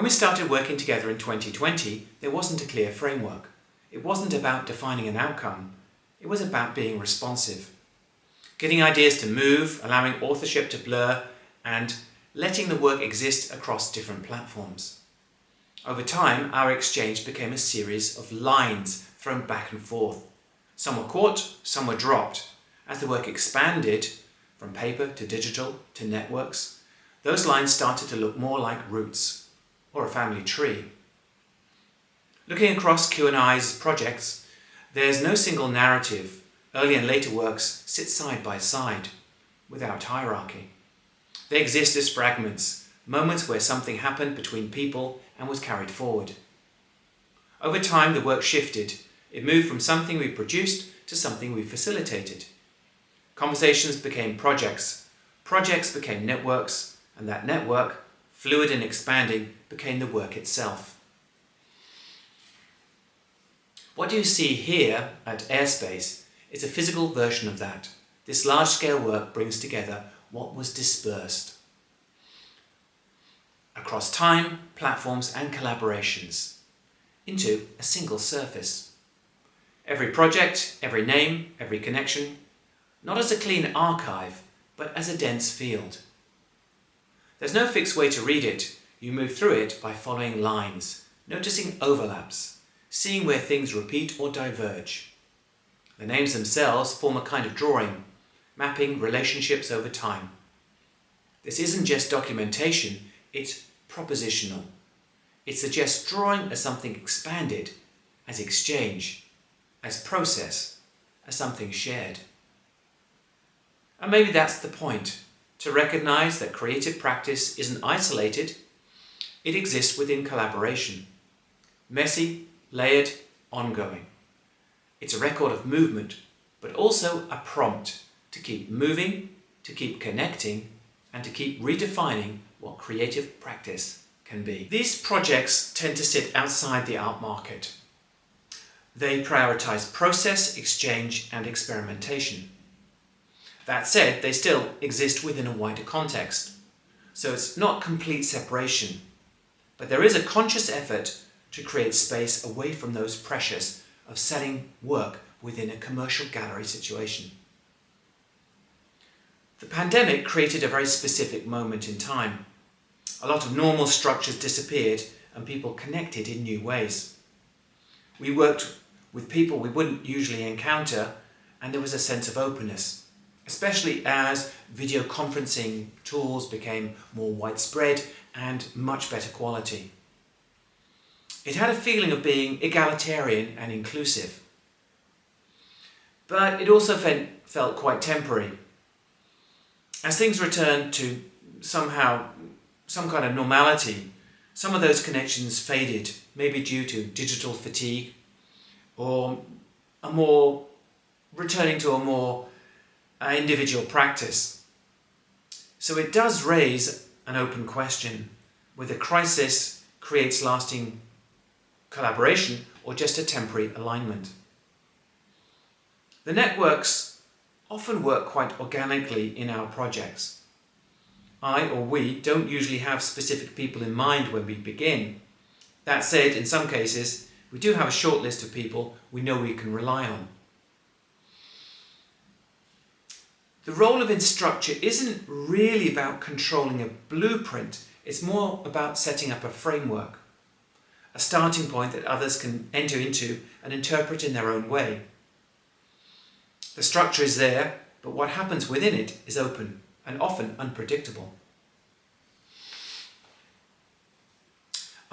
When we started working together in 2020, there wasn't a clear framework. It wasn't about defining an outcome. It was about being responsive. Getting ideas to move, allowing authorship to blur, and letting the work exist across different platforms. Over time, our exchange became a series of lines thrown back and forth. Some were caught, some were dropped. As the work expanded, from paper to digital to networks, those lines started to look more like roots or a family tree. Looking across Q&I's projects, there's no single narrative. Early and later works sit side by side, without hierarchy. They exist as fragments, moments where something happened between people and was carried forward. Over time, the work shifted. It moved from something we produced to something we facilitated. Conversations became projects. Projects became networks, and that network, fluid and expanding, became the work itself. What you see here at Airspace is a physical version of that. This large-scale work brings together what was dispersed across time, platforms and collaborations into a single surface. Every project, every name, every connection, not as a clean archive, but as a dense field. There's no fixed way to read it. You move through it by following lines, noticing overlaps, seeing where things repeat or diverge. The names themselves form a kind of drawing, mapping relationships over time. This isn't just documentation, it's propositional. It suggests drawing as something expanded, as exchange, as process, as something shared. And maybe that's the point, to recognize that creative practice isn't isolated, it exists within collaboration. Messy, layered, ongoing. It's a record of movement, but also a prompt to keep moving, to keep connecting, and to keep redefining what creative practice can be. These projects tend to sit outside the art market. They prioritize process, exchange, and experimentation. That said, they still exist within a wider context. So it's not complete separation, but there is a conscious effort to create space away from those pressures of selling work within a commercial gallery situation. The pandemic created a very specific moment in time. A lot of normal structures disappeared and people connected in new ways. We worked with people we wouldn't usually encounter, and there was a sense of openness, especially as video conferencing tools became more widespread and much better quality. It had a feeling of being egalitarian and inclusive, but it also felt quite temporary. As things returned to some kind of normality, some of those connections faded, maybe due to digital fatigue or returning to a more individual practice. So it does raise an open question whether crisis creates lasting collaboration or just a temporary alignment. The networks often work quite organically in our projects. I or we don't usually have specific people in mind when we begin. That said, in some cases, we do have a short list of people we know we can rely on. The role of Instructor isn't really about controlling a blueprint, it's more about setting up a framework, a starting point that others can enter into and interpret in their own way. The structure is there, but what happens within it is open and often unpredictable.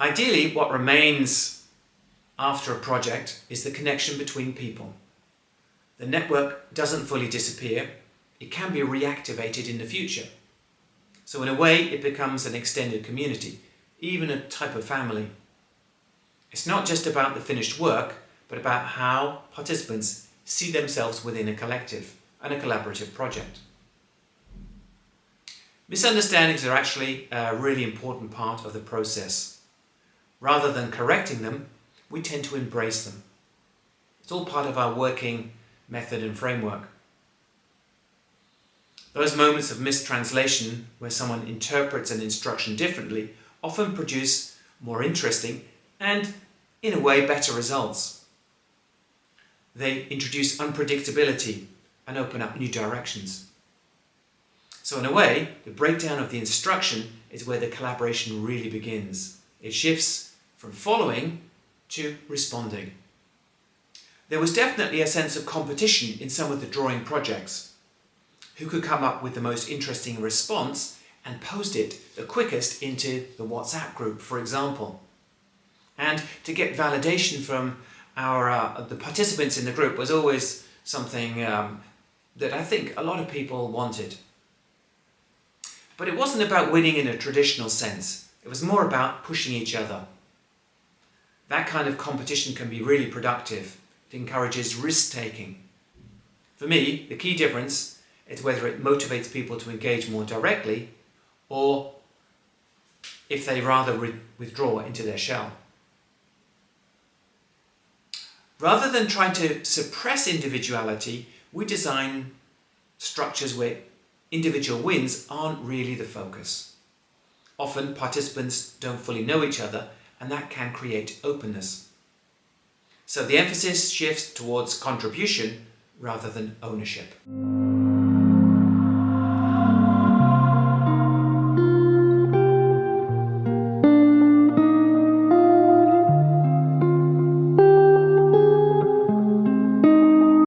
Ideally, what remains after a project is the connection between people. The network doesn't fully disappear. It can be reactivated in the future. So in a way, it becomes an extended community, even a type of family. It's not just about the finished work, but about how participants see themselves within a collective and a collaborative project. Misunderstandings are actually a really important part of the process. Rather than correcting them, we tend to embrace them. It's all part of our working method and framework. Those moments of mistranslation where someone interprets an instruction differently often produce more interesting, and, in a way, better results. They introduce unpredictability and open up new directions. So in a way, the breakdown of the instruction is where the collaboration really begins. It shifts from following to responding. There was definitely a sense of competition in some of the drawing projects. Who could come up with the most interesting response and post it the quickest into the WhatsApp group, for example. And to get validation from the participants in the group was always something that I think a lot of people wanted. But it wasn't about winning in a traditional sense. It was more about pushing each other. That kind of competition can be really productive. It encourages risk-taking. For me, the key difference is whether it motivates people to engage more directly or if they rather withdraw into their shell. Rather than trying to suppress individuality, we design structures where individual wins aren't really the focus. Often participants don't fully know each other, and that can create openness. So the emphasis shifts towards contribution rather than ownership.